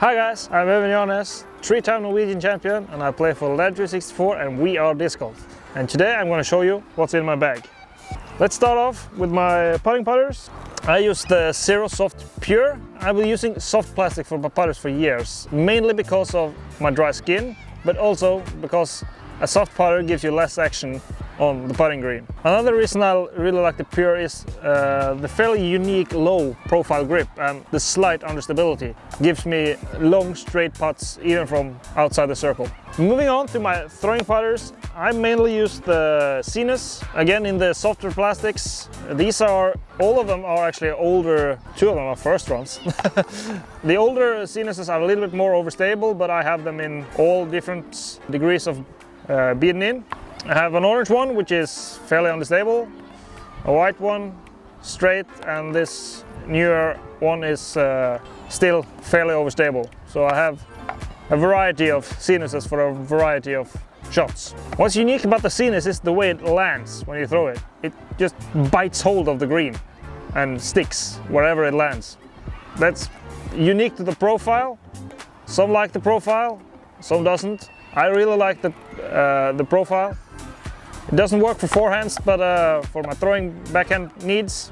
Hi guys, I'm Øyvind Jarnes, 3-time Norwegian champion, and I play for LED 364 and we are disc golf. And today I'm going to show you what's in my bag. Let's start off with my putting putters. I use the Zero Soft Pure. I've been using soft plastic for my putters for years, mainly because of my dry skin, but also because a soft putter gives you less action on the putting green. Another reason I really like the Pure is the fairly unique low profile grip, and the slight understability gives me long straight putts even from outside the circle. Moving on to my throwing putters, I mainly use the Zenus, again in the softer plastics. All of them are actually older, 2 of them are first runs. The older Zenuses are a little bit more overstable, but I have them in all different degrees of beaten in. I have an orange one which is fairly unstable, a white one straight, and this newer one is still fairly overstable. So I have a variety of Zenuses for a variety of shots. What's unique about the Zenus is the way it lands when you throw it. It just bites hold of the green and sticks wherever it lands. That's unique to the profile. Some like the profile, some doesn't. I really like the profile. It doesn't work for forehands, but for my throwing backhand needs,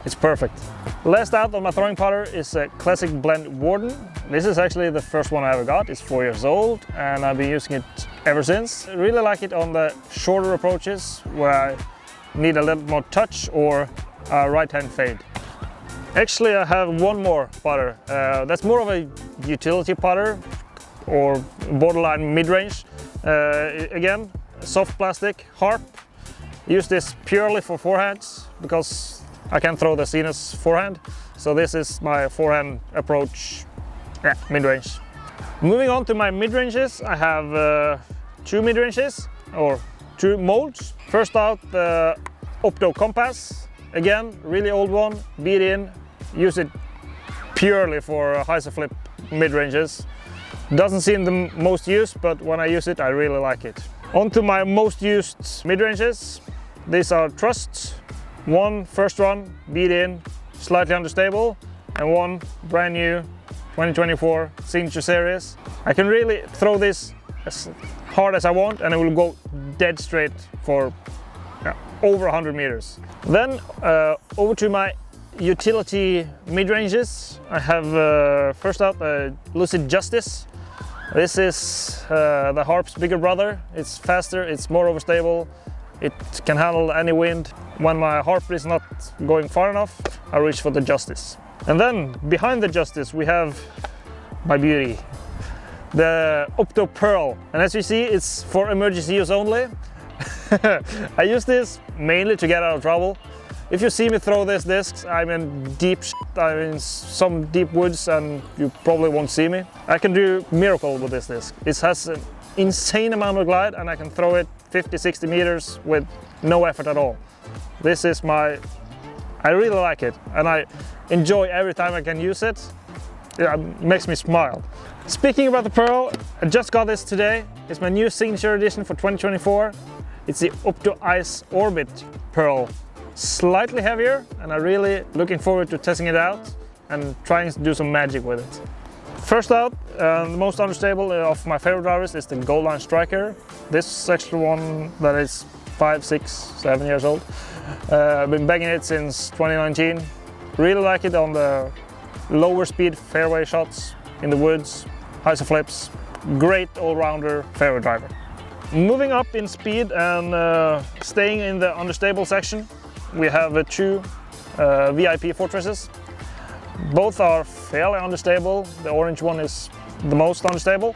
it's perfect. Last out on my throwing putter is a classic blend Warden. This is actually the first one I ever got. It's 4 years old and I've been using it ever since. I really like it on the shorter approaches where I need a little more touch or a right-hand fade. Actually, I have one more putter. That's more of a utility putter or borderline mid-range. Again, soft plastic harp. Use this purely for forehands because I can throw the Zenus forehand. So this is my forehand approach, mid-range. Moving on to my mid-ranges, I have 2 mid-ranges or 2 molds. First out, the Opto Compass. Again, really old one, beat in. Use it purely for hyzer flip mid-ranges. Doesn't seem the most used, but when I use it, I really like it. On to my most used mid-ranges. These are Trusts. 1 first run, beat in, slightly understable, and 1 brand new 2024 Signature Series. I can really throw this as hard as I want and it will go dead straight for over 100 meters. Then over to my utility mid-ranges. I have first out a Lucid Justice. This is the harp's bigger brother. It's faster, it's more overstable, it can handle any wind. When my harp is not going far enough, I reach for the Justice. And then behind the Justice we have my beauty, the Opto Pearl. And as you see, it's for emergency use only. I use this mainly to get out of trouble. If you see me throw this disc, I'm in deep shit. I'm in some deep woods and you probably won't see me. I can do miracle with this disc. It has an insane amount of glide and I can throw it 50-60 meters with no effort at all. This is I really like it and I enjoy every time I can use it. It makes me smile. Speaking about the Pearl, I just got this today. It's my new signature edition for 2024. It's the Opto Ice Orbit Pearl. Slightly heavier, and I'm really looking forward to testing it out and trying to do some magic with it. First out, the most unstable of my favorite drivers is the Gold Line Striker. This is actually one that is 5, 6, 7 years old. I've been bagging it since 2019. Really like it on the lower speed fairway shots in the woods, hyzer flips. Great all-rounder fairway driver. Moving up in speed and staying in the understable section, we have 2 VIP Fortresses. Both are fairly understable. The orange one is the most unstable.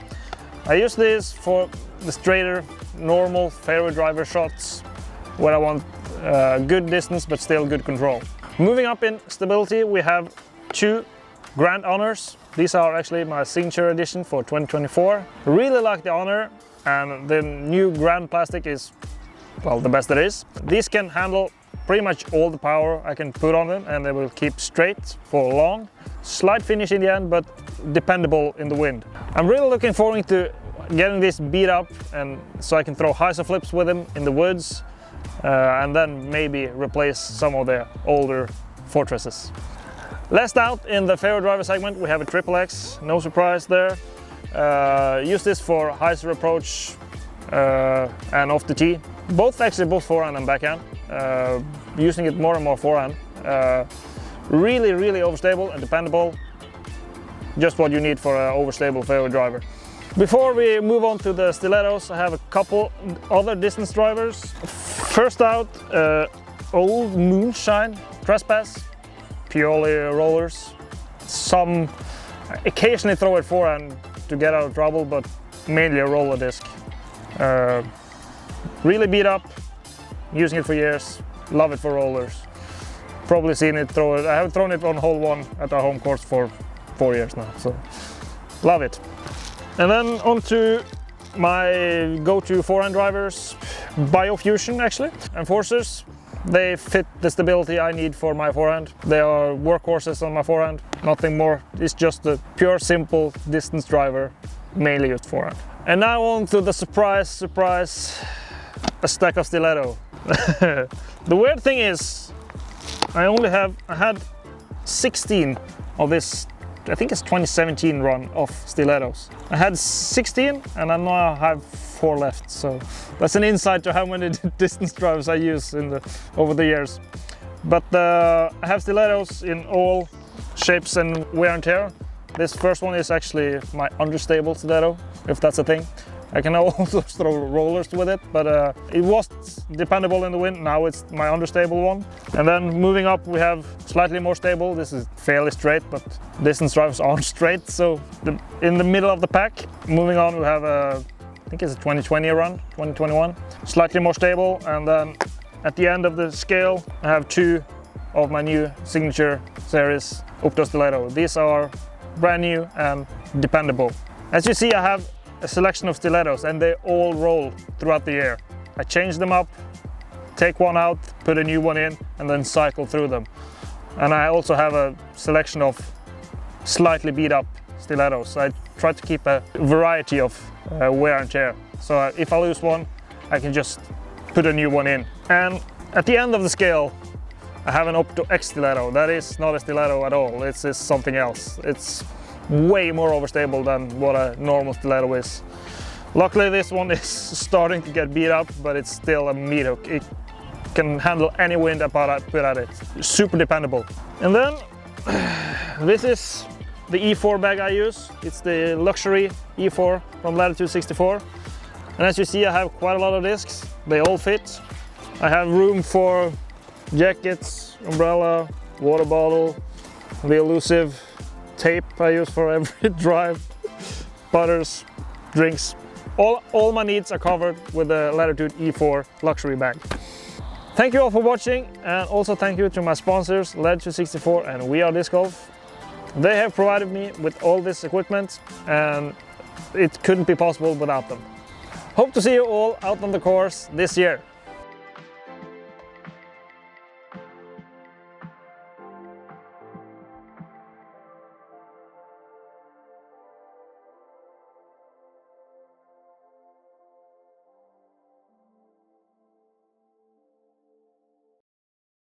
I use this for the straighter, normal fairway driver shots where I want good distance but still good control. Moving up in stability, we have 2 Grand Honors. These are actually my signature edition for 2024. Really like the Honor, and the new Grand plastic is, well, the best there is. These can handle pretty much all the power I can put on them and they will keep straight for long. Slight finish in the end, but dependable in the wind. I'm really looking forward to getting this beat up and so I can throw hyzer flips with them in the woods and then maybe replace some of the older Fortresses. Last out in the fairway driver segment, we have a Triple X, no surprise there. Use this for hyzer approach and off the tee. Both forehand and backhand. Using it more and more forehand. Really overstable and dependable. Just what you need for an overstable fairway driver. Before we move on to the stilettos, I have a couple other distance drivers. First out, Old Moonshine Trespass, purely rollers. Some occasionally throw it forehand to get out of trouble, but mainly a roller disc. Really beat up, using it for years, love it for rollers. Probably seen it throw it. I haven't thrown it on hole 1 at our home course for 4 years now, so love it. And then on to my go-to forehand drivers, Biofusion actually, and Forcers. They fit the stability I need for my forehand. They are workhorses on my forehand, nothing more. It's just a pure, simple distance driver, mainly used forehand. And now on to the surprise, a stack of stiletto. The weird thing is, I had 16 of this, I think it's 2017 run of stilettos. I had 16 and I now have 4 left, so that's an insight to how many distance drivers I use over the years. But I have stilettos in all shapes and wear and tear. This first one is actually my understable stiletto, if that's a thing. I can also throw rollers with it, but it was dependable in the wind. Now it's my understable one. And then moving up, we have slightly more stable. This is fairly straight, but distance drivers aren't straight. So in the middle of the pack, moving on, we have I think it's a 2020 run, 2021. Slightly more stable. And then at the end of the scale, I have 2 of my new signature series Opto Stiletto. These are brand new and dependable. As you see, I have a selection of stilettos and they all roll throughout the year. I change them up, take one out, put a new one in, and then cycle through them. And I also have a selection of slightly beat up stilettos. I try to keep a variety of wear and tear. So if I lose one, I can just put a new one in. And at the end of the scale, I have an Opto X stiletto. That is not a stiletto at all, it's just something else. It's way more overstable than what a normal stiletto is. Luckily this one is starting to get beat up, but it's still a meat hook. It can handle any wind I put at it. Super dependable. And then this is the E4 bag I use. It's the luxury E4 from Latitude 64. And as you see, I have quite a lot of discs. They all fit. I have room for jackets, umbrella, water bottle, the elusive tape I use for every drive, butters, drinks. All my needs are covered with the Latitude E4 luxury bag. Thank you all for watching, and also thank you to my sponsors Latitude 64 and We Are Disc Golf. They have provided me with all this equipment and it couldn't be possible without them. Hope to see you all out on the course this year.